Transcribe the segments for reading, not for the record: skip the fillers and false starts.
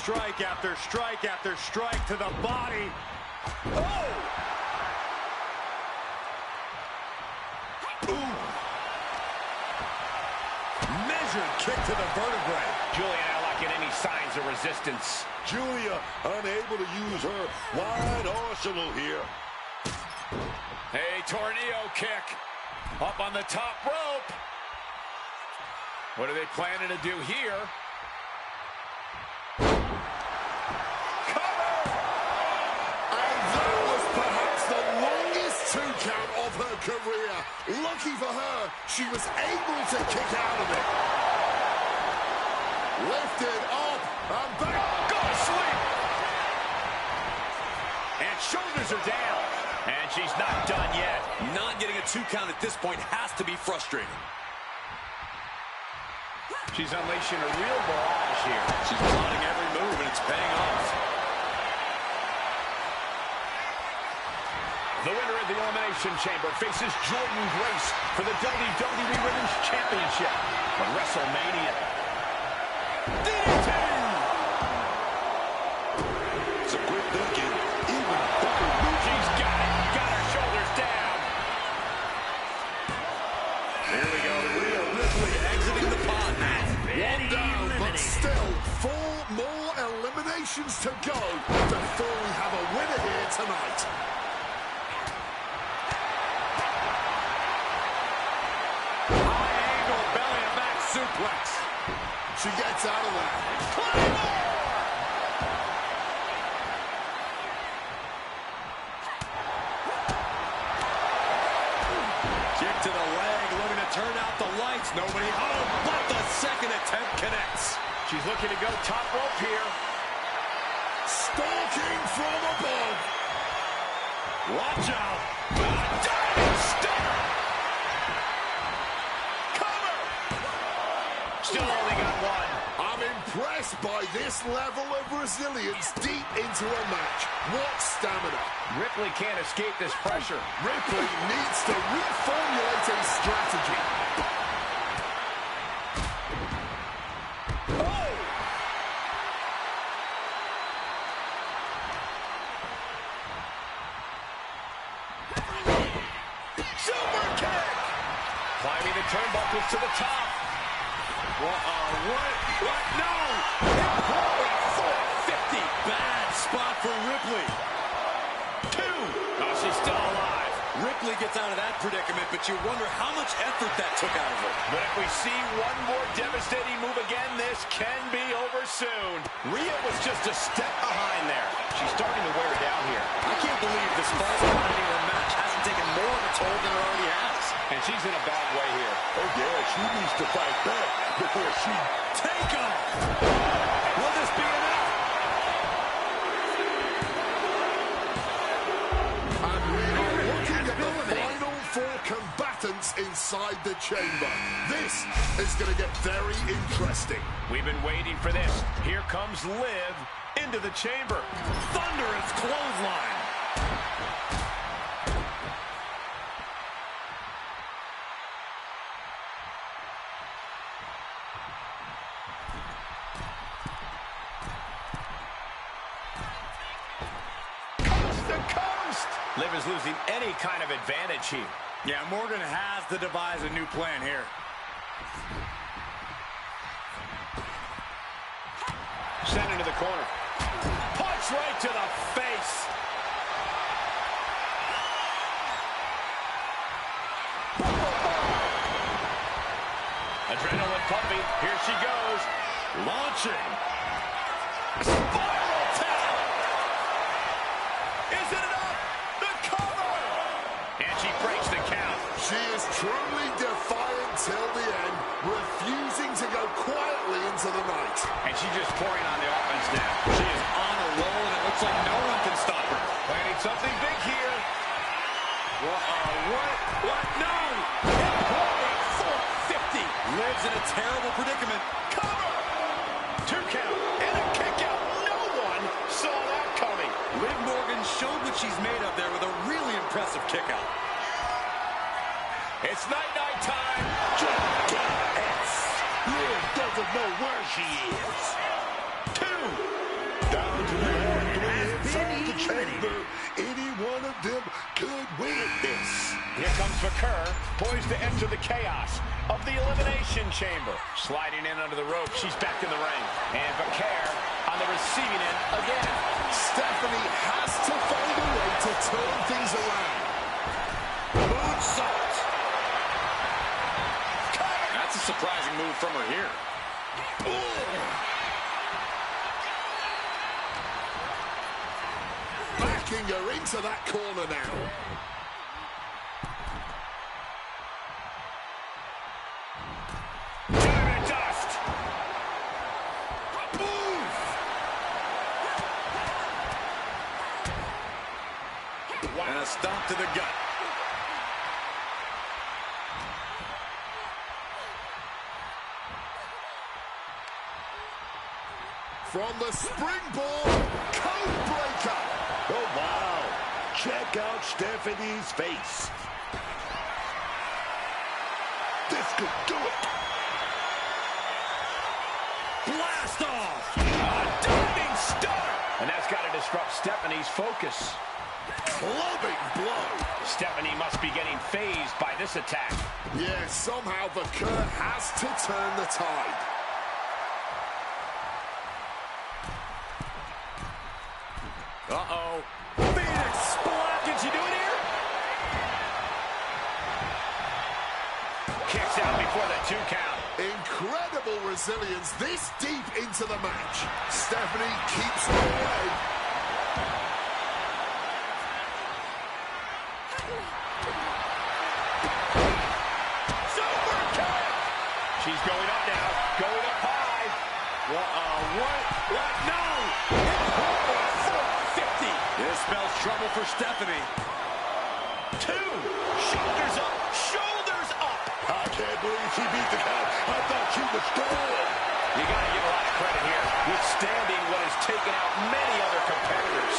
strike after strike after strike to the body. Oh! Ooh. Measured kick to the vertebrae. Julia not lacking any signs of resistance. Julia unable to use her wide arsenal here. A tornado kick up on the top rope. What are they planning to do here? Cover! And that was perhaps the longest 2 count of her career. Lucky for her, she was able to kick out of it. Lifted up and back. Go to sleep! And shoulders are down. And she's not done yet. Not getting a 2 count at this point has to be frustrating. She's unleashing a real barrage here. She's plotting every move, and it's paying off. The winner of the Elimination Chamber faces Jordan Grace for the WWE Women's Championship at WrestleMania. DDT! Some quick thinking. Even She's got it. Got her shoulders down. Here we go. Rhea Ripley exiting the pod now. one down, but still 4 more eliminations to go before we have a winner here tonight. High angle belly to back suplex. She gets out of that. Kick to the leg, looking to turn out the lights. Nobody home, but the second attempt connects. She's looking to go top rope here. Stalking from above. Watch out. Diving stunner. Cover. Still only got one. I'm impressed by this level of resilience deep into a match. What stamina. Ripley can't escape this pressure. Ripley needs to reformulate a strategy. Oh! Super kick! Climbing the turnbuckles to the top. What? No! Important 450. Bad spot for Ripley. 2. Oh, she's still alive. Ripley gets out of that predicament, but you wonder how much effort that took out of her. But if we see one more devastating move again, this can be over soon. Rhea was just a step behind there. She's starting to wear down here. I can't believe this false quantity of her match hasn't taken more of a toll than it already has. And she's in a bad way here. Oh yeah, she needs to fight back before she... Take off! Will this be enough? And we are looking at the final 4 combatants inside the chamber. This is going to get very interesting. We've been waiting for this. Here comes Liv into the chamber. Thunderous clothesline. Liv is losing any kind of advantage here. Yeah, Morgan has to devise a new plan here. Sent into the corner. Punch right to the face. Adrenaline pumping. Here she goes. Launching. Spiral tap. Is it enough? The cover. And she breaks the count. She is truly defiant till the end, refusing to go quietly into the night. And she's just pouring on the offense now. She is on a roll, and it looks like no one can stop her. Planning something big here. What? No! Important 450. Liv's in a terrible predicament. Cover. 2 count. And a kick out. No one saw that coming. Liv Morgan showed what she's made of there with a really impressive kick out. It's night-night time. Liv doesn't know where she is. 2. Chamber. Any one of them could win at this. Here comes Vaquer, poised to enter the chaos of the Elimination Chamber. Sliding in under the rope, she's back in the ring. And Vaquer on the receiving end again. Stephanie has to find a way to turn things around. Moonsault. That's a surprising move from her here. Backing her into that corner now. Diamond dust. Move! And a stomp to the gut. From the springboard, code breaker. Oh, wow. Check out Stephanie's face. This could do it. Blast off! A diving start! And that's got to disrupt Stephanie's focus. Clubbing blow. Stephanie must be getting phased by this attack. Yes, somehow Vaquer has to turn the tide. Uh-oh. Phoenix Splash. Can she do it here? Kicks out before the 2 count. Incredible resilience this deep into the match. Stephanie keeps her away. Super kick! She's going up now. Going up high. What? No! 450. This spells trouble for Stephanie. 2. Shoulders up. Shoulders up. I can't believe she beat the count. I thought she was gone. You got to give a lot of credit here, withstanding what has taken out many other competitors.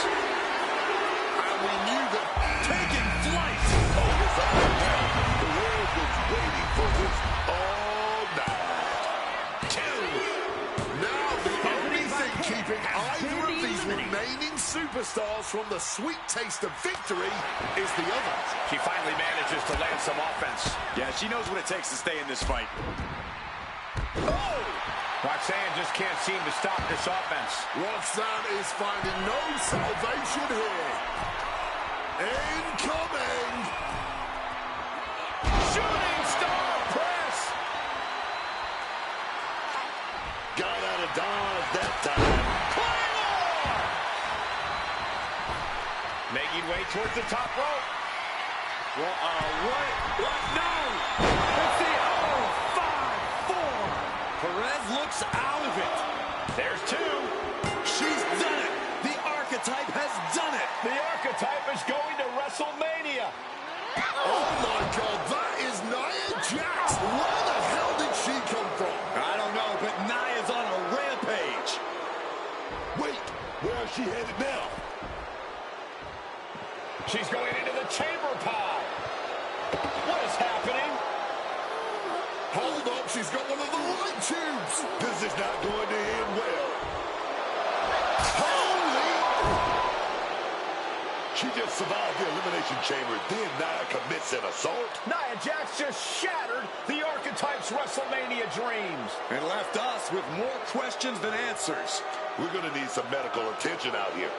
And we knew that Taking flight. Oh, yes, I know. The world was waiting for this all night. 2. now the only thing keeping either of these remaining superstars from the sweet taste of victory is the other. She finally manages to land some offense. Yeah, she knows what it takes to stay in this fight. Oh! Roxanne just can't seem to stop this offense. Roxanne is finding no salvation here. Incoming! Shooting star press! Got out of dodge that time. Claymore! Making way towards the top rope. What? No! It's the 0-5-4. Perez looks out of it. There's 2. She's done it. The archetype has done it. The archetype is going to WrestleMania. Oh my God, that is Nia Jax. Where the hell did she come from? I don't know, but Nia's on a rampage. Wait, where is she headed now? She's going into the chamber pod. What is happening? Hold up, she's got one of the light tubes. This is not going to end well. Holy! She just survived the Elimination Chamber, then Nia commits an assault. Nia Jax just shattered the archetype's WrestleMania dreams. And left us with more questions than answers. We're going to need some medical attention out here.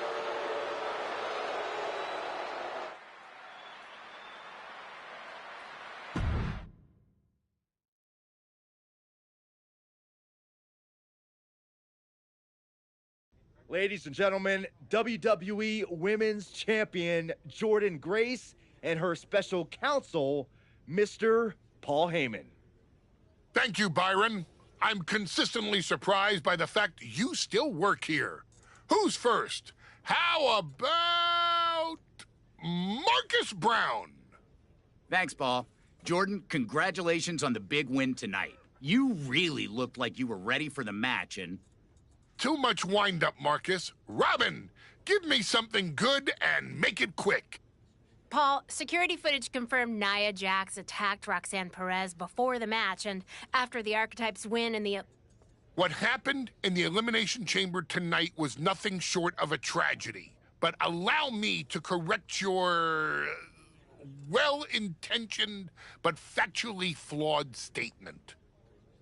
Ladies and gentlemen, WWE Women's Champion Jordynne Grace and her special counsel, Mr. Paul Heyman. Thank you, Byron. I'm consistently surprised by the fact you still work here. Who's first? How about Marcus Brown? Thanks, Paul. Jordan, congratulations on the big win tonight. You really looked like you were ready for the match, and... Too much wind-up, Marcus. Robin, give me something good and make it quick. Paul, security footage confirmed Nia Jax attacked Roxanne Perez before the match and after the Archetypes win in the... What happened in the Elimination Chamber tonight was nothing short of a tragedy. but allow me to correct your well-intentioned but factually flawed statement.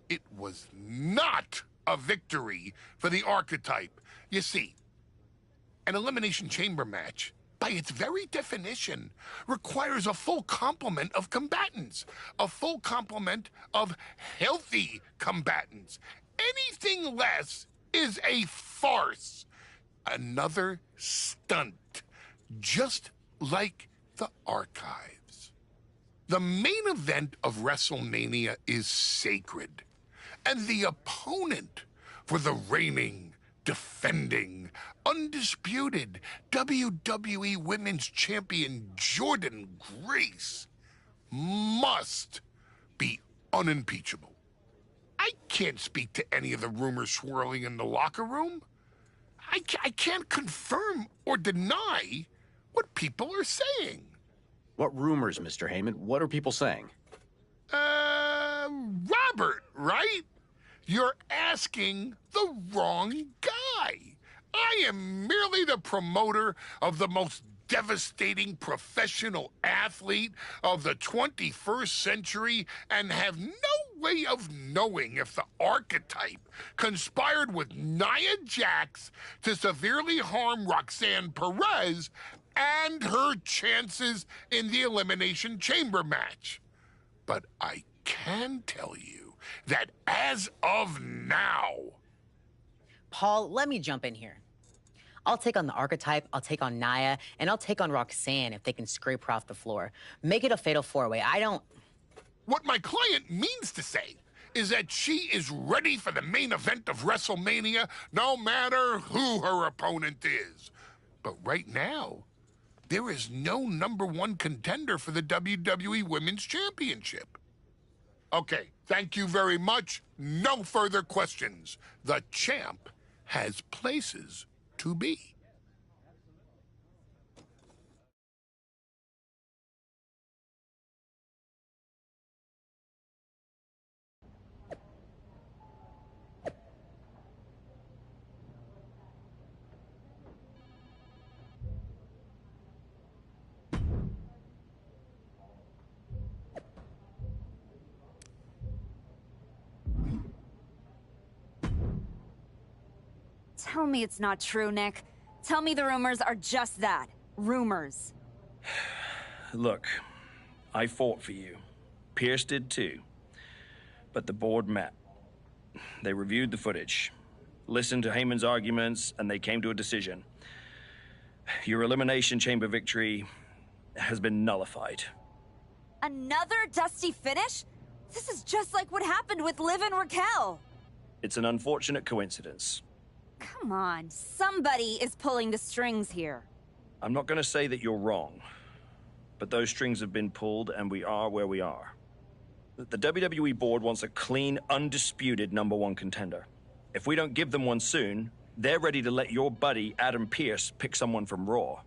It was not a victory for the Archetype. You see, an Elimination Chamber match, by its very definition, requires a full complement of combatants, a full complement of healthy combatants. Anything less is a farce, another stunt, just like the Archives. The main event of WrestleMania is sacred, and the opponent for the reigning, defending, undisputed WWE Women's Champion Jordynne Grace must be unimpeachable. I can't speak to any of the rumors swirling in the locker room. I can't confirm or deny what people are saying. What rumors, Mr. Heyman? What are people saying? Robert, right? You're asking the wrong guy. I am merely the promoter of the most devastating professional athlete of the 21st century and have no way of knowing if the Archetype conspired with Nia Jax to severely harm Roxanne Perez and her chances in the Elimination Chamber match. But I can tell you that as of now... Paul, let me jump in here. I'll take on the Archetype, I'll take on Nia, and I'll take on Roxanne if they can scrape her off the floor. Make it a fatal four-way. I don't... What my client means to say is that she is ready for the main event of WrestleMania, no matter who her opponent is. But right now, there is no #1 contender for the WWE Women's Championship. Okay, thank you very much. No further questions. The champ has places to be. Tell me it's not true, Nick. Tell me the rumors are just that. Rumors. Look, I fought for you. Pierce did too. But the board met. They reviewed the footage, listened to Heyman's arguments, and they came to a decision. Your Elimination Chamber victory has been nullified. Another dusty finish? This is just like what happened with Liv and Raquel. It's an unfortunate coincidence. Come on, somebody is pulling the strings here. I'm not going to say that you're wrong, but those strings have been pulled and we are where we are. The WWE board wants a clean, undisputed #1 contender. If we don't give them one soon, they're ready to let your buddy Adam Pearce pick someone from Raw.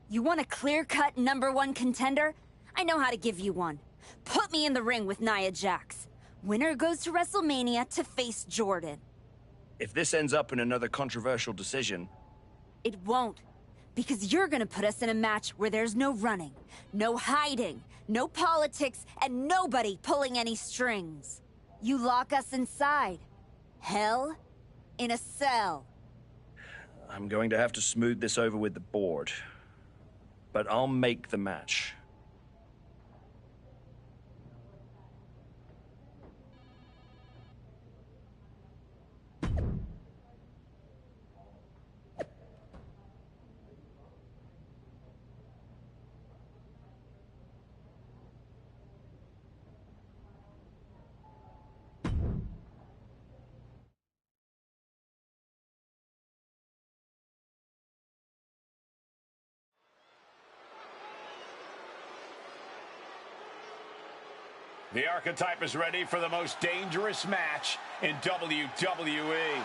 You want a clear-cut #1 contender? I know how to give you one. Put me in the ring with Nia Jax. Winner goes to WrestleMania to face Jordynne. If this ends up in another controversial decision... It won't. Because you're gonna put us in a match where there's no running, no hiding, no politics, and nobody pulling any strings. You lock us inside. Hell in a cell. I'm going to have to smooth this over with the board. But I'll make the match. The Archetype is ready for the most dangerous match in WWE.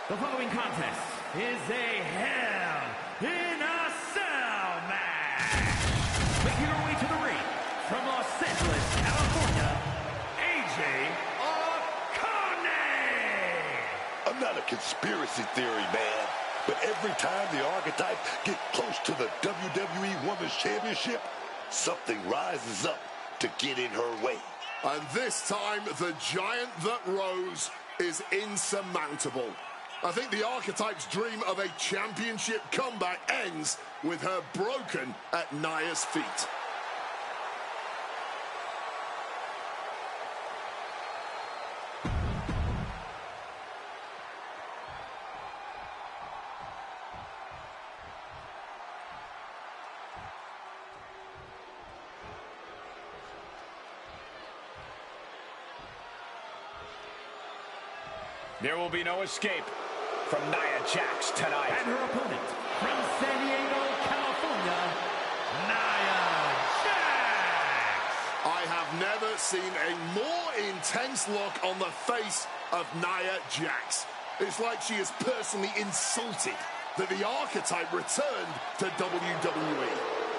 The following contest is a Hell in a Cell match. Making her way to the ring from Los Angeles, California, AJ Okane. I'm not a conspiracy theory man, but every time the Archetype get close to the WWE Women's Championship, something rises up to get in her way. And this time, the giant that rose is insurmountable. I think the Archetype's dream of a championship comeback ends with her broken at Nia's feet. There will be no escape from Nia Jax tonight. And her opponent from San Diego, California, Nia Jax. I have never seen a more intense look on the face of Nia Jax. It's like she is personally insulted that the Archetype returned to WWE.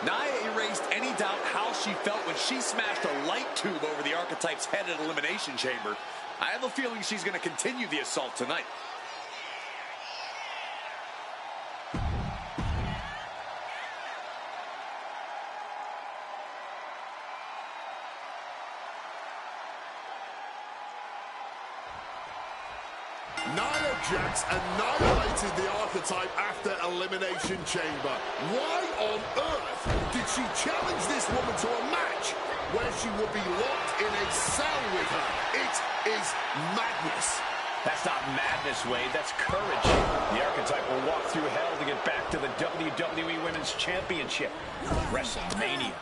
Nia erased any doubt how she felt when she smashed a light tube over the Archetype's head at Elimination Chamber. I have a feeling she's going to continue the assault tonight. Nia Jax annihilated the Archetype after Elimination Chamber. Why on earth did she challenge this woman to a match where she would be locked in a cell with her? It is madness. That's not madness, Wade. That's courage. The Archetype will walk through hell to get back to the WWE Women's Championship. WrestleMania.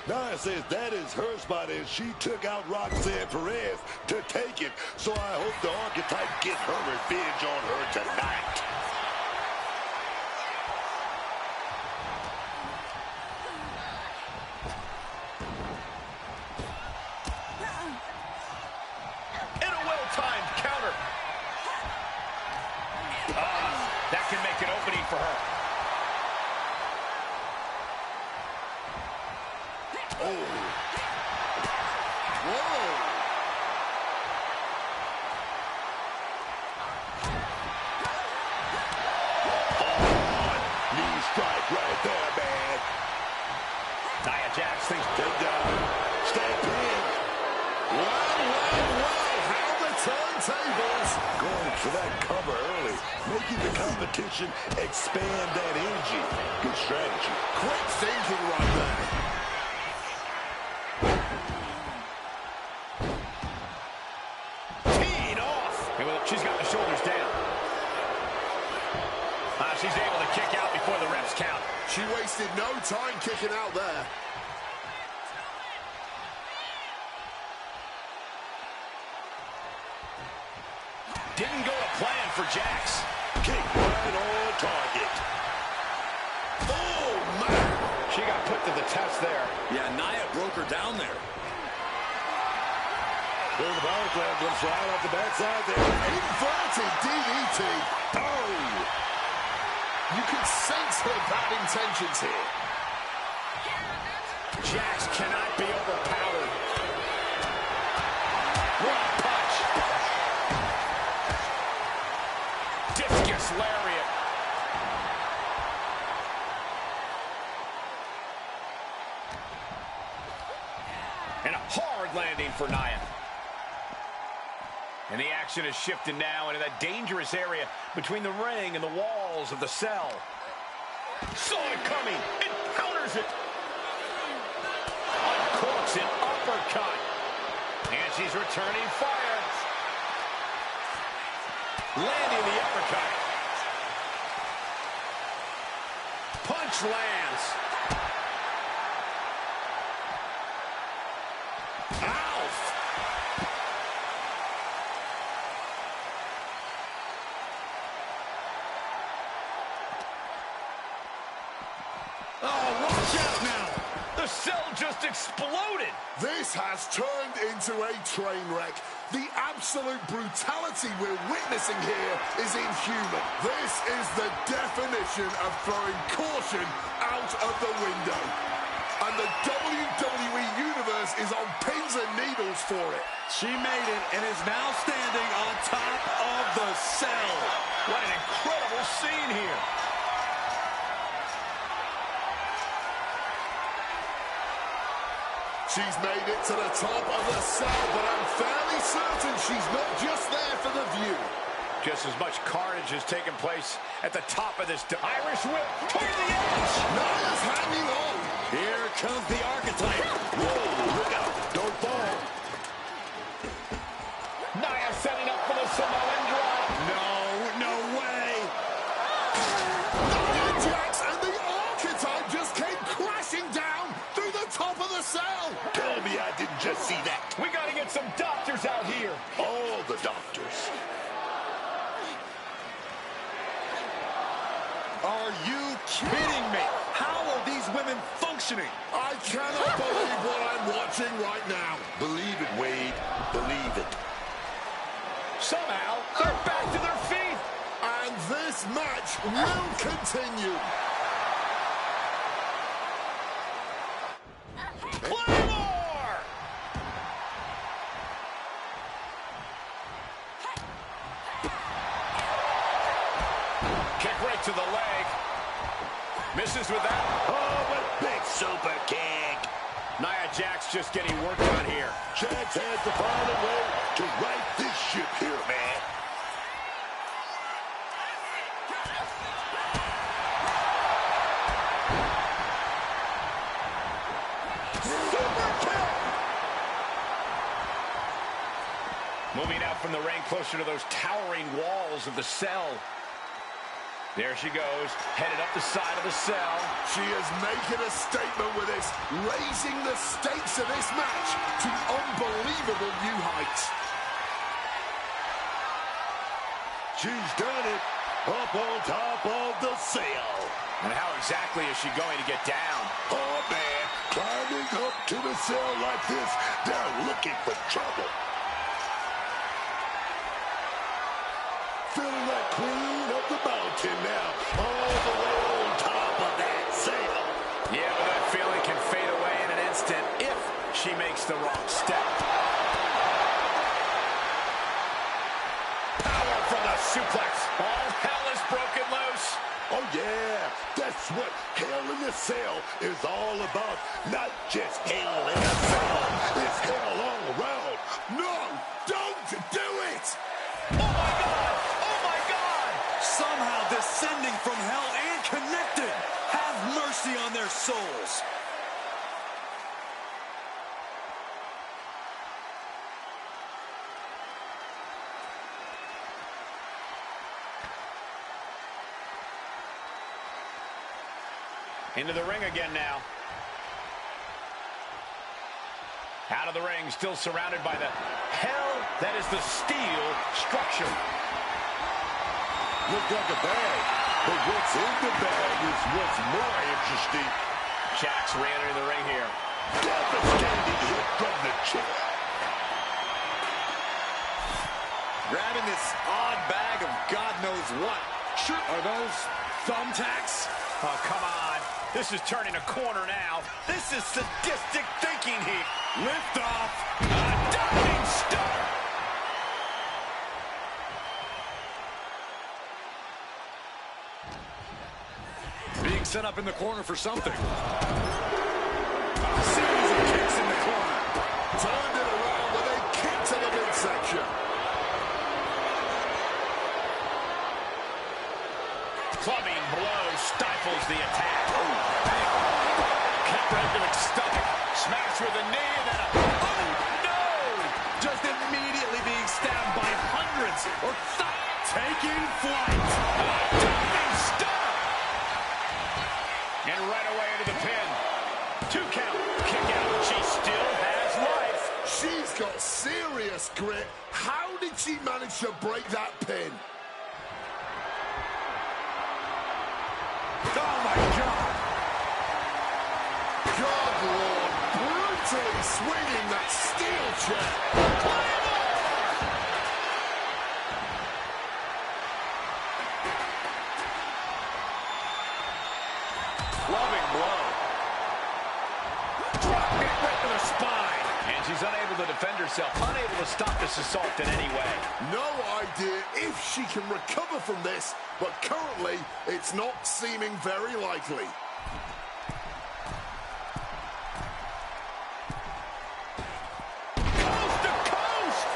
Nia says that is her spot, and she took out Roxanne Perez to take it. So I hope the Archetype get her revenge on her tonight. And a well-timed counter. That can make an opening for her. Right there, man. Nia Jax thinks take down. Step in. Wow. How the turntables. Going for that cover early. Making the competition expand that energy. Good strategy. Quick thinking right there. Teed off. She's got the shoulders down. She's able to kick out before the refs count. She wasted no time kicking out there. Didn't go to plan for Jax. Kick right on target. Oh, man. She got put to the test there. Yeah, Nia broke her down there. There's the power slam, comes right off the backside there. Inverted DDT. Oh! You can sense her bad intentions here. Jax cannot be overpowered. What a punch. Discus lariat. And a hard landing for Nia. And the action has shifted now into that dangerous area between the ring and the walls of the cell. Saw it coming and counters it. Uncorks an uppercut. And she's returning fire. Landing the uppercut. Punch lands. Cell just exploded. This has turned into a train wreck. The absolute brutality we're witnessing here is inhuman. This is the definition of throwing caution out of the window. And the WWE Universe is on pins and needles needles for it. She made it and is now standing on top of the cell. What an incredible scene here. She's made it to the top of the cell, but I'm fairly certain she's not just there for the view. Just as much carnage has taken place at the top of this Irish whip toward the edge. Nia's hanging on. Here comes the archetype. Whoa, look out, don't fall. Nia setting up for the Samoan drop. No way. Nia Jax and the archetype just came crashing down through the top of the cell. Tell me I didn't just see that. We got to get some doctors out here. All the doctors. Are you kidding me? How are these women functioning? I cannot believe what I'm watching right now. Believe it, Wade. Believe it. Somehow, they're back to their feet. And this match will continue. Claymore! Kick right to the leg. Misses with that. Oh, a big super kick. Nia Jax just getting work on here. Jax has to find a way to right this ship here, man. Super kick. Moving out from the ring closer to those towering walls of the cell. There she goes, headed up the side of the cell. She is making a statement with this, raising the stakes of this match to unbelievable new heights. She's done it up on top of the cell. And how exactly is she going to get down? Oh, man, climbing up to the cell like this, they're looking for trouble. Feeling like queen of the mountain now, all the way on top of that cell. Yeah, but that feeling can fade away in an instant if she makes the wrong step. Power from the suplex. All hell is broken loose. Oh, yeah, that's what Hell in the Cell is all about. Not just hell in a cell, it's hell all around. No, don't do it! Oh, my God! Oh, my God! Somehow descending from hell and connected. Have mercy on their souls. Into the ring again now. Out of the ring, still surrounded by the hell that is the steel structure. Looks like a bag, but what's in the bag is what's more interesting. Jax re-entering the ring here. Devastating hit from the chair. Grabbing this odd bag of God knows what. Sure, are those thumbtacks? Oh, come on. This is turning a corner now. This is sadistic thinking here. Lift off. A diving stunner. Being set up in the corner for something. A series of kicks in the corner. Turned it around with a kick to the midsection. Clubbing blow stifles the attack. Kick right to its stomach. Smash with a knee and then a... Oh, no! Just immediately being stabbed by hundreds or taking flight. Diving stunner. And right away into the pin. 2 count. Kick out. She still has life. She's got serious grit. How did she manage to break that pin? Oh, my God. God, Lord, brutally swinging that steel chair. Loving blow. Drop kick right to the spine. And she's she's unable to defend herself, unable to stop this assault in any way. No idea if she can recover from this, but currently it's not seeming very likely. Coast to coast!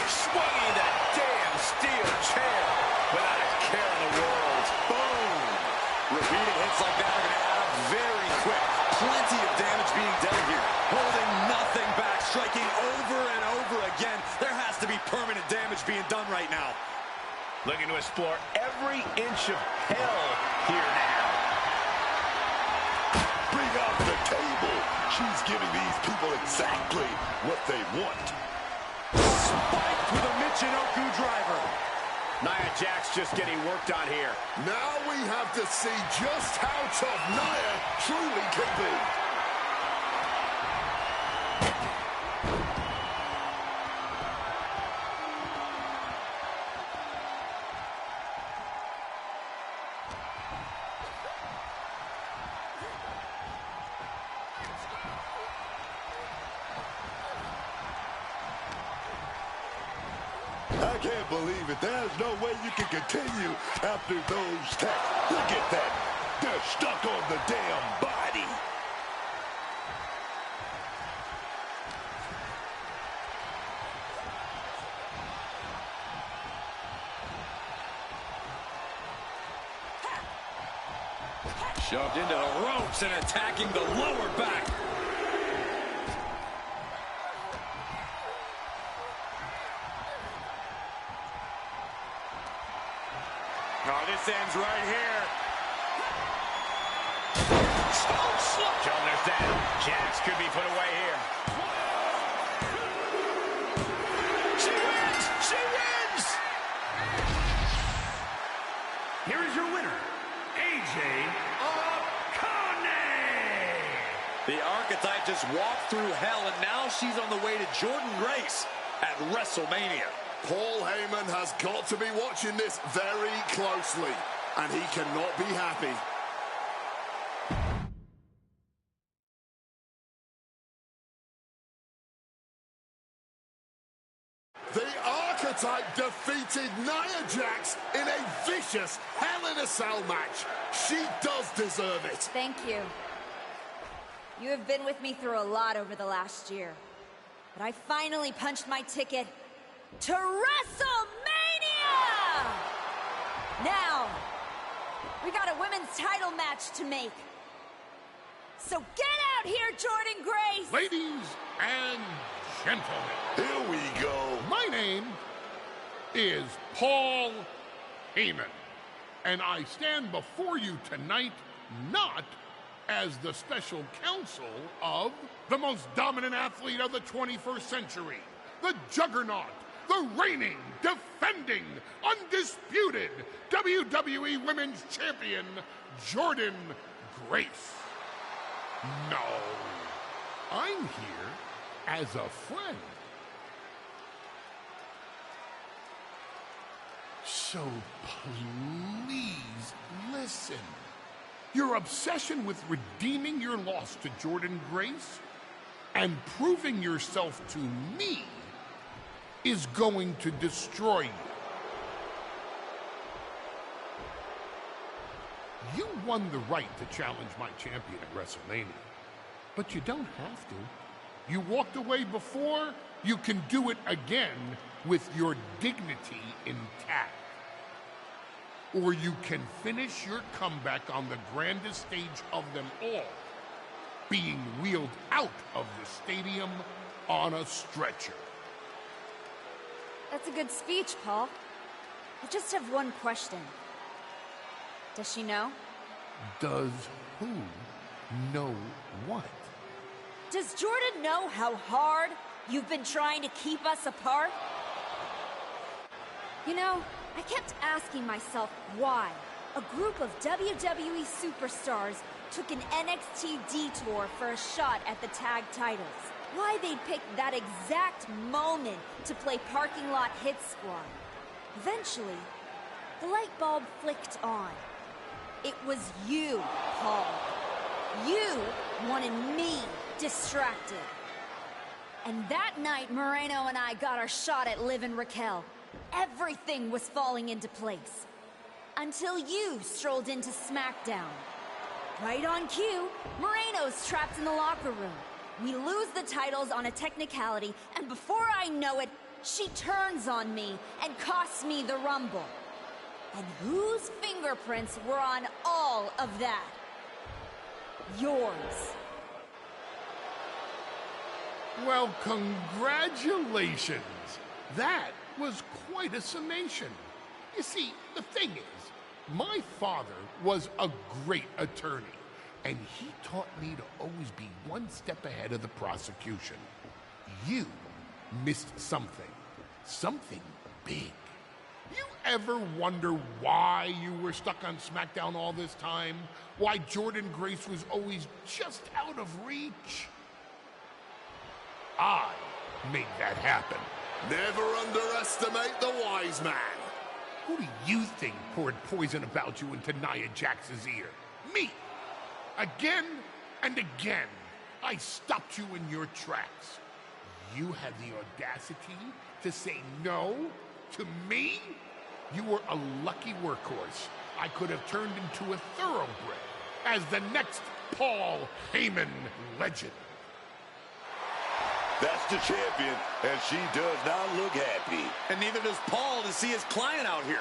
Swinging that damn steel chair without a care in the world. Boom! Repeating hits like that are going to add up very quick. Plenty of damage being dealt here. Holding nothing back, striking over and over again. There has to be permanent damage being done right now. Looking to explore every inch of hell here now. Bring out the table. She's giving these people exactly what they want. Spiked with a Michinoku driver. Nia Jax just getting worked on here. Now we have to see just how tough Nia truly can be. I can't believe it. There's no way you can continue after those attacks. Look at that. They're stuck on the damn body. Shoved into the ropes and attacking the lower back. Oh, this ends right here. Shoulders down. Jax could be put away here. She wins! She wins! Here is your winner, AJ O'Connor. The Archetype just walked through hell, and now she's on the way to Jordynne Grace at WrestleMania. Paul Heyman has got to be watching this very closely, and he cannot be happy. The Archetype defeated Nia Jax in a vicious Hell in a Cell match. She does deserve it. Thank you. You have been with me through a lot over the last year. But I finally punched my ticket to WrestleMania! Now, we got a women's title match to make. So get out here, Jordynne Grace! Ladies and gentlemen, Here we go. my name is Paul Heyman, and I stand before you tonight not as the special counsel of the most dominant athlete of the 21st century, the juggernaut, the reigning, defending, undisputed WWE Women's Champion, Jordynne Grace. No, I'm here as a friend. So please listen. Your obsession with redeeming your loss to Jordynne Grace and proving yourself to me is going to destroy you. You won the right to challenge my champion at WrestleMania, but you don't have to. You walked away before, you can do it again with your dignity intact. Or you can finish your comeback on the grandest stage of them all, being wheeled out of the stadium on a stretcher. That's a good speech, Paul. I just have one question. Does she know? Does who know what? Does Jordynne know how hard you've been trying to keep us apart? You know, I kept asking myself why a group of WWE superstars took an NXT detour for a shot at the tag titles. why they'd picked that exact moment to play parking lot hit squad. Eventually, the light bulb flicked on. It was you, Paul. You wanted me distracted. And that night, Moreno and I got our shot at Liv and Raquel. Everything was falling into place. Until you strolled into SmackDown. Right on cue, Moreno's trapped in the locker room. We lose the titles on a technicality, and before I know it, she turns on me and costs me the Rumble. And whose fingerprints were on all of that? Yours. Well, congratulations. That was quite a summation. You see, the thing is, my father was a great attorney, and he taught me to always be one step ahead of the prosecution. You missed something. Something big. You ever wonder why you were stuck on SmackDown all this time? Why Jordynne Grace was always just out of reach? I made that happen. Never underestimate the wise man. Who do you think poured poison about you into Nia Jax's ear? Me. Again and again, I stopped you in your tracks. You had the audacity to say no to me? You were a lucky workhorse. I could have turned into a thoroughbred as the next Paul Heyman legend. That's the champion, and she does not look happy. And neither does Paul to see his client out here.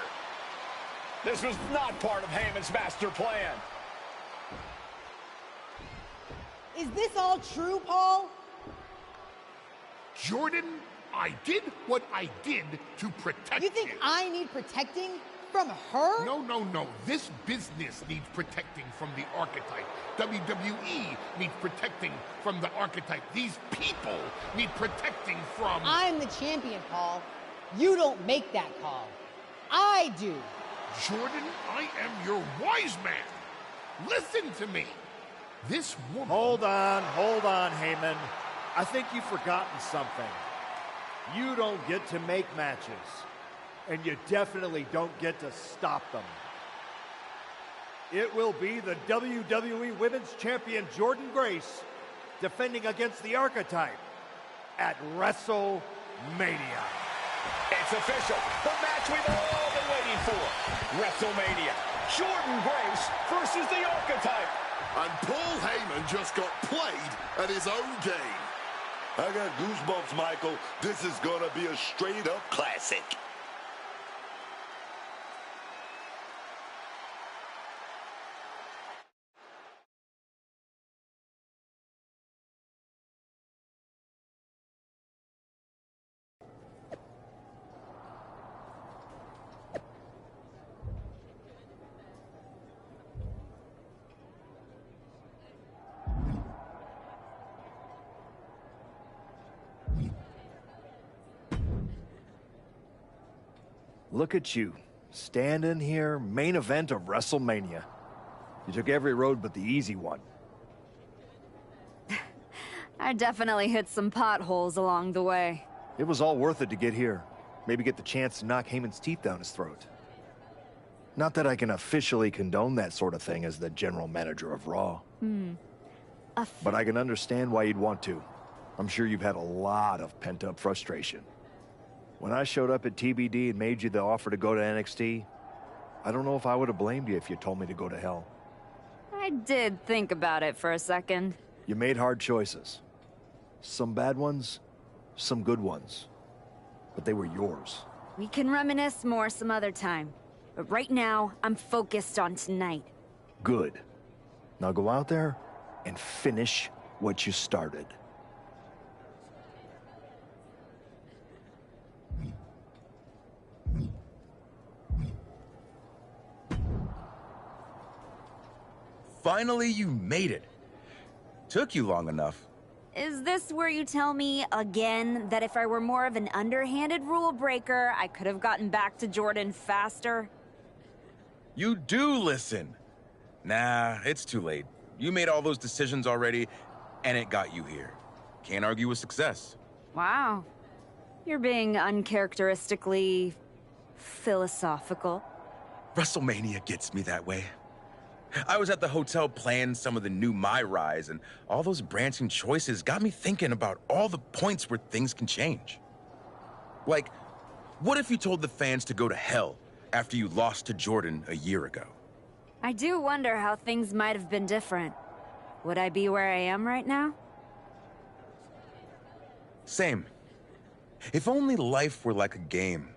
This was not part of Heyman's master plan. Is this all true, Paul? Jordan, I did what I did to protect you. You think I need protecting from her? No. This business needs protecting from the archetype. WWE needs protecting from the archetype. These people need protecting from... I'm the champion, Paul. You don't make that call. I do. Jordan, I am your wise man. Listen to me. This woman... Hold on, Heyman. I think you've forgotten something. You don't get to make matches. And you definitely don't get to stop them. It will be the WWE Women's Champion Jordynne Grace defending against the Archetype at WrestleMania. It's official. The match we've all been waiting for. WrestleMania. Jordynne Grace versus the Archetype. And Paul Heyman just got played at his own game. I got goosebumps, Michael. This is gonna be a straight-up classic. Look at you, standing here, main event of WrestleMania. You took every road but the easy one. I definitely hit some potholes along the way. It was all worth it to get here. Maybe get the chance to knock Heyman's teeth down his throat. Not that I can officially condone that sort of thing as the general manager of Raw. But I can understand why you'd want to. I'm sure you've had a lot of pent-up frustration. When I showed up at TBD and made you the offer to go to NXT, I don't know if I would have blamed you if you told me to go to hell. I did think about it for a second. You made hard choices. Some bad ones, some good ones. But they were yours. We can reminisce more some other time. But right now, I'm focused on tonight. Good. Now go out there and finish what you started. Finally, you made it. Took you long enough. Is this where you tell me, again, that if I were more of an underhanded rule breaker, I could have gotten back to Jordan faster? You do listen. Nah, it's too late. You made all those decisions already, and it got you here. Can't argue with success. Wow. You're being uncharacteristically philosophical. WrestleMania gets me that way. I was at the hotel playing some of the new myrise, and all those branching choices got me thinking about all the points where things can change. Like, what if you told the fans to go to hell after you lost to Jordan a year ago? I do wonder how things might have been different. Would I be where I am right now? Same. If only life were like a game.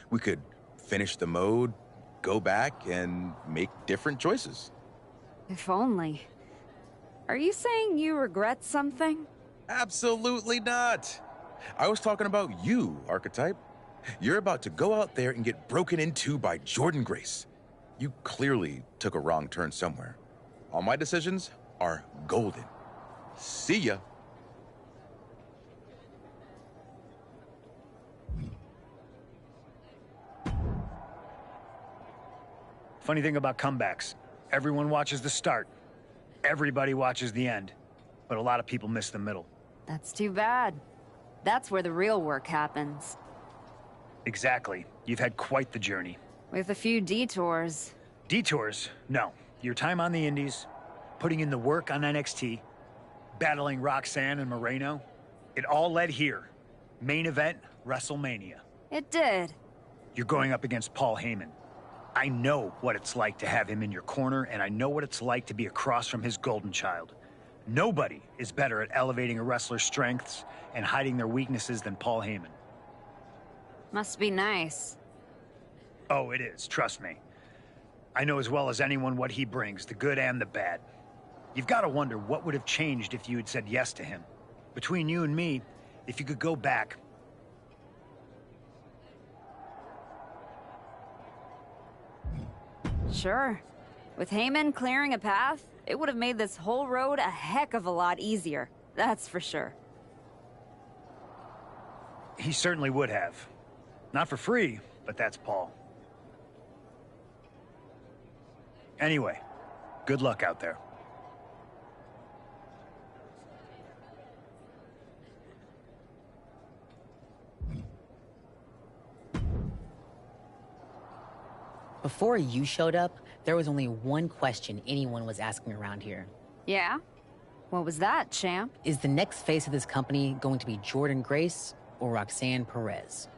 We could finish the mode, go back, and make different choices. If only. Are you saying you regret something? Absolutely not. I was talking about you, Archetype. You're about to go out there and get broken into by Jordan Grace. You clearly took a wrong turn somewhere. All my decisions are golden. See ya. Funny thing about comebacks, everyone watches the start. Everybody watches the end. But a lot of people miss the middle. That's too bad. That's where the real work happens. Exactly. You've had quite the journey. With a few detours. Detours? No. Your time on the Indies, putting in the work on NXT, battling Roxanne and Moreno, it all led here. Main event, WrestleMania. It did. You're going up against Paul Heyman. I know what it's like to have him in your corner, and I know what it's like to be across from his golden child. Nobody is better at elevating a wrestler's strengths and hiding their weaknesses than Paul Heyman. Must be nice. Oh, it is, trust me. I know as well as anyone what he brings, the good and the bad. You've got to wonder what would have changed if you had said yes to him. Between you and me, if you could go back, sure. With Heyman clearing a path, it would have made this whole road a heck of a lot easier. That's for sure. he certainly would have. Not for free, but that's Paul. Anyway, good luck out there. Before you showed up, there was only one question anyone was asking around here. Yeah? What was that, champ? Is the next face of this company going to be Jordan Grace or Roxanne Perez?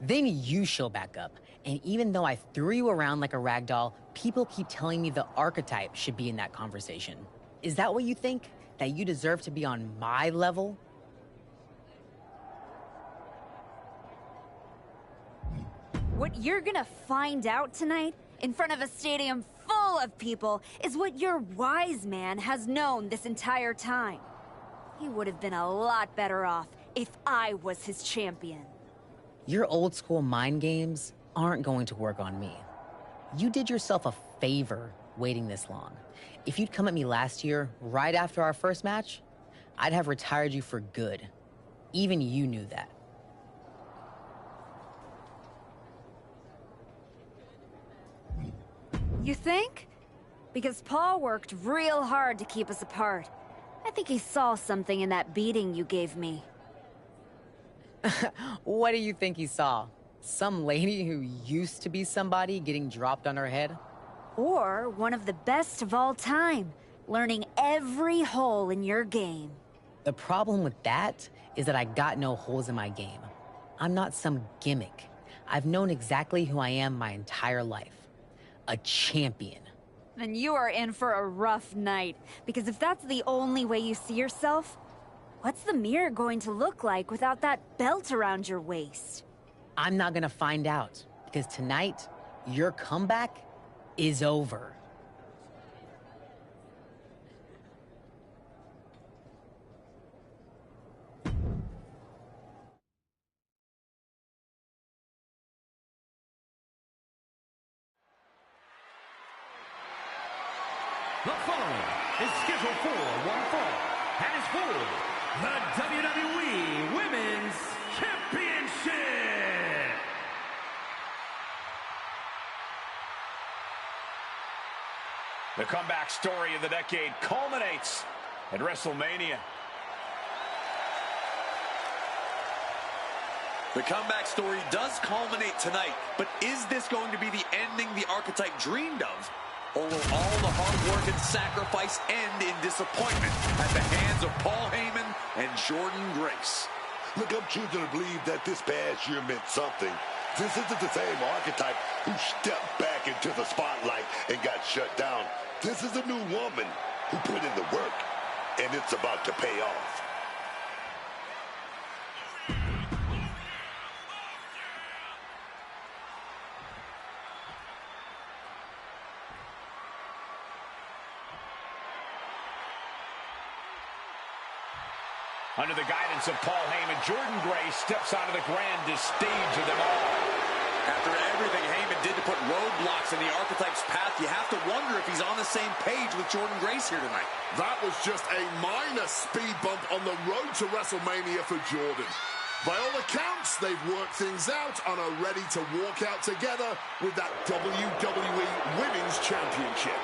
Then you show back up, and even though I threw you around like a rag doll, people keep telling me the archetype should be in that conversation. Is that what you think? That you deserve to be on my level? What you're gonna find out tonight, in front of a stadium full of people, is what your wise man has known this entire time. He would have been a lot better off if I was his champion. Your old school mind games aren't going to work on me. You did yourself a favor waiting this long. If you'd come at me last year, right after our first match, I'd have retired you for good. Even you knew that. You think? Because Paul worked real hard to keep us apart. I think he saw something in that beating you gave me. What do you think he saw? Some lady who used to be somebody getting dropped on her head? Or one of the best of all time, learning every hole in your game. The problem with that is that I got no holes in my game. I'm not some gimmick. I've known exactly who I am my entire life. A champion. Then you are in for a rough night, because if that's the only way you see yourself, what's the mirror going to look like without that belt around your waist? I'm not gonna find out, because tonight, your comeback is over. The following is scheduled for one fall and is for the WWE Women's Championship. The comeback story of the decade culminates at WrestleMania. The comeback story does culminate tonight, but is this going to be the ending the Archetype dreamed of? Or will all the hard work and sacrifice end in disappointment at the hands of Paul Heyman and Jordan Grace? Look, I'm choosing to believe that this past year meant something. This isn't the same Archetype who stepped back into the spotlight and got shut down. This is a new woman who put in the work, and it's about to pay off. Under the guidance of Paul Heyman, Jordan Grace steps onto the grandest stage of them all. After everything Heyman did to put roadblocks in the Archetype's path, you have to wonder if he's on the same page with Jordan Grace here tonight. That was just a minor speed bump on the road to WrestleMania for Jordan. By all accounts, they've worked things out and are ready to walk out together with that WWE Women's Championship.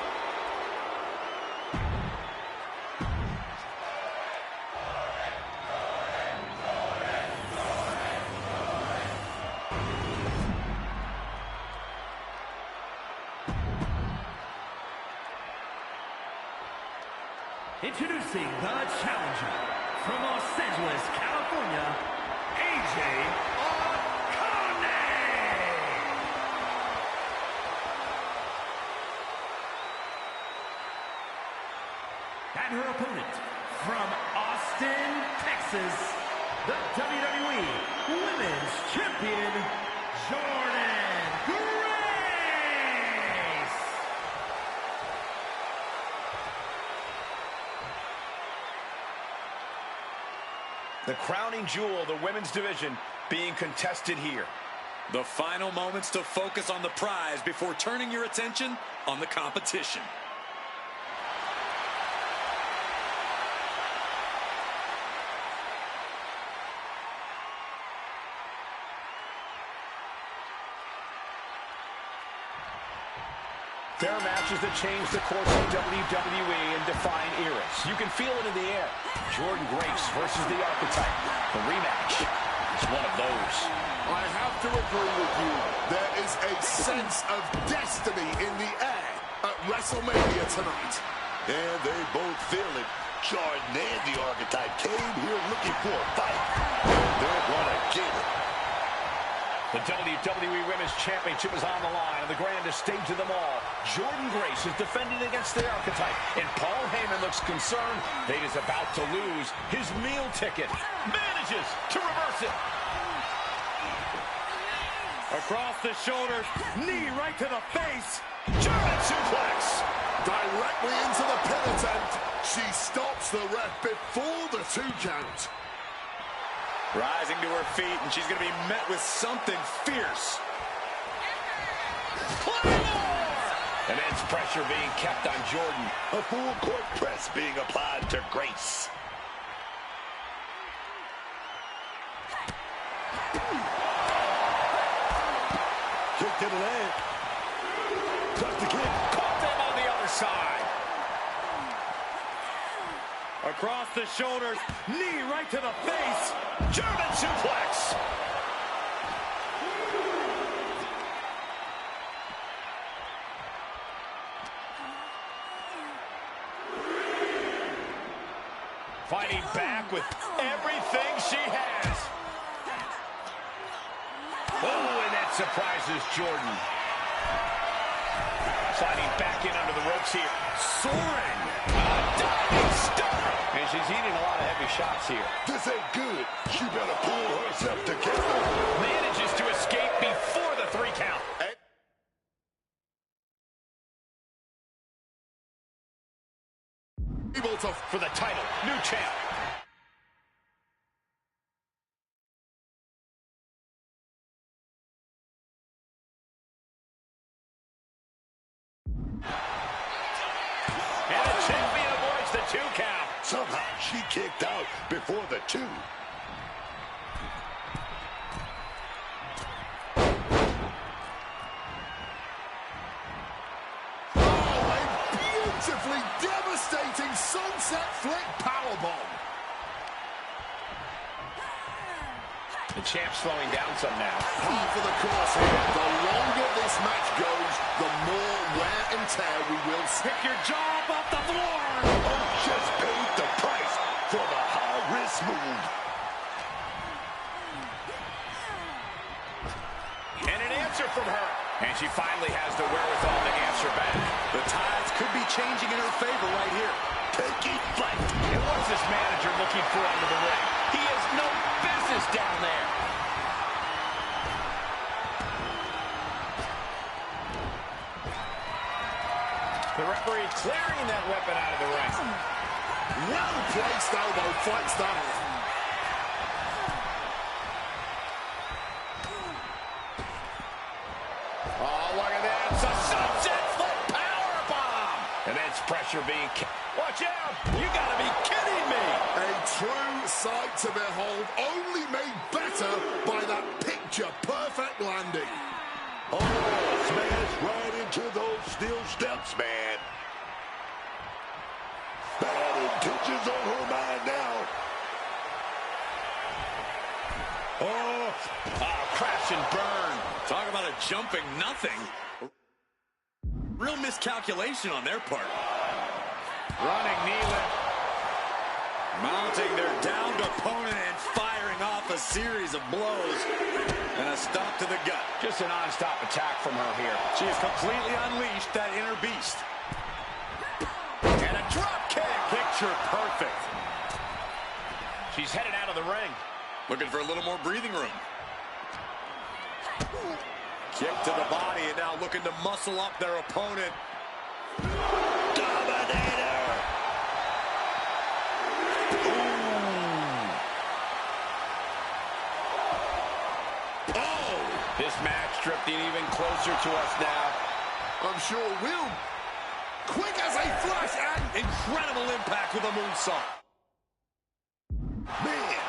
Introducing the challenger from Los Angeles, California, AJ O'Connor. And her opponent from Austin, Texas, the WWE Women's Champion, Jordan Grace. The crowning jewel of the women's division being contested here. The final moments to focus on the prize before turning your attention on the competition. There are matches that change the course of WWE and define eras. You can feel it in the air. Jordan Grace versus the Archetype. The rematch is one of those. I have to agree with you. There is a sense of destiny in the air at WrestleMania tonight. And they both feel it. Jordan and the Archetype came here looking for a fight. And they're gonna get it. The WWE Women's Championship is on the line on the grandest stage of them all. Jordan Grace is defending against the Archetype, and Paul Heyman looks concerned that he's about to lose his meal ticket. Manages to reverse it. Across the shoulders, knee right to the face. German suplex. Directly into the pin attempt. She stops the ref before the 2 count. Rising to her feet, and she's going to be met with something fierce. Immense pressure being kept on Jordan. A full court press being applied to Grace. Kick to the leg. Touch the kick. Caught them on the other side. Across the shoulders, knee right to the face. German suplex. Fighting back with everything she has. Oh, and that surprises Jordan. Sliding back in under the ropes here. Soaring. A diving stunner. And she's eating a lot of heavy shots here. This ain't good. She better pull herself together. Manages to escape before the 3 count. Able to for the title. New champ. And the champion avoids the 2 count. Somehow she kicked out before the 2. beautifully devastating sunset sunset flip powerbomb. The champ's slowing down some now. Half of the course here. The longer this match goes, the more wear and tear we will see. Pick your jaw up off the floor. Just paid the price for the high-risk move. And an answer from her. And she finally has the wherewithal to answer back. The tides could be changing in her favor right here. Taking flight. And what's this manager looking for under the ring? He has no business down there. The referee clearing that weapon out of the ring. Well-placed elbow fights that off. Oh, look at that. It's a sunset flip powerbomb. And that's pressure being... Watch out. You got to be kidding me. A true sight to behold, only made better by that picture-perfect landing. Oh, smash right into those steel steps, man. Bad intentions on her mind now. Crash and burn. Talk about a jumping nothing. Real miscalculation on their part. Running knee lift. Mounting their downed opponent and firing off a series of blows. And a stop to the gut. Just a non-stop attack from her here. She has completely unleashed that inner beast. And a drop kick. Picture perfect. She's headed out of the ring. Looking for a little more breathing room. Kick to the body, and now looking to muscle up their opponent. Dominator! Oh! This match drifting even closer to us now. I'm sure it will. Quick as a flash and Incredible impact with a moonsault. Man!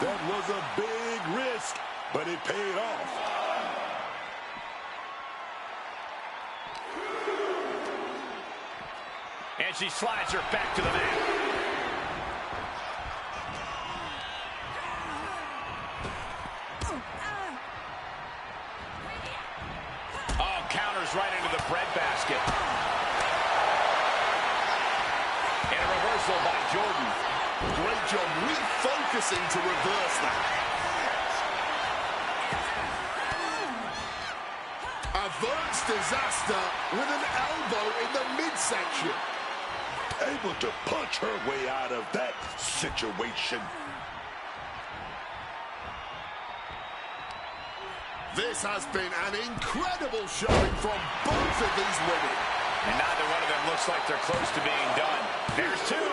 That was a big risk, but it paid off. And she slides her back to the mat. Oh, counters right into the breadbasket. And a reversal by Jordan. great job refocusing to reverse that. Averts disaster with an elbow in the midsection. Able to punch her way out of that situation. This has been an incredible showing from both of these women. And neither one of them looks like they're close to being done. There's two.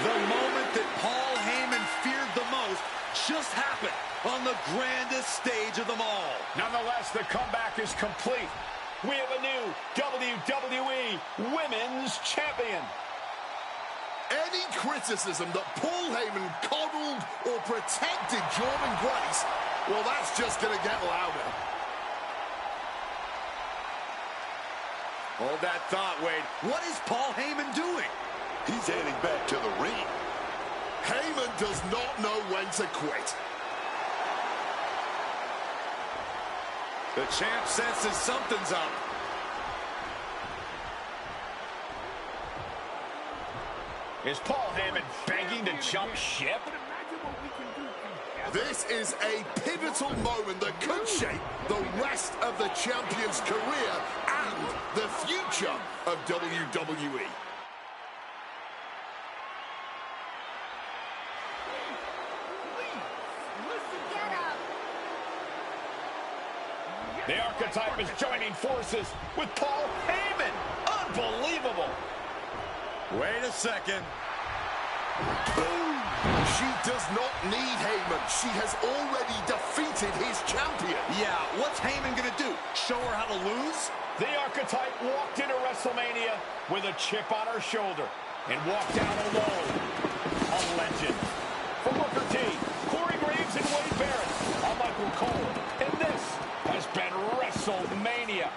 The moment that Paul Heyman feared the most just happened on the grandest stage of them all. Nonetheless, the comeback is complete. We have a new WWE Women's Champion. Any criticism that Paul Heyman coddled or protected Jordan Grace, well, that's just going to get louder. Hold that thought, Wade. What is Paul Heyman doing? He's heading back to the ring. Heyman does not know when to quit. The champ senses something's up. Is Paul Heyman begging to jump ship? This is a pivotal moment that could shape the rest of the champion's career and the future of WWE. The archetype is joining forces with Paul Heyman. Unbelievable. Wait a second. Boom! She does not need Heyman. She has already defeated his champion. Yeah, what's Heyman going to do? Show her how to lose? The archetype walked into WrestleMania with a chip on her shoulder and walked out alone. A legend. For Booker T, Corey Graves, and Wade Barrett, I'm Michael Cole, and this has been WrestleMania.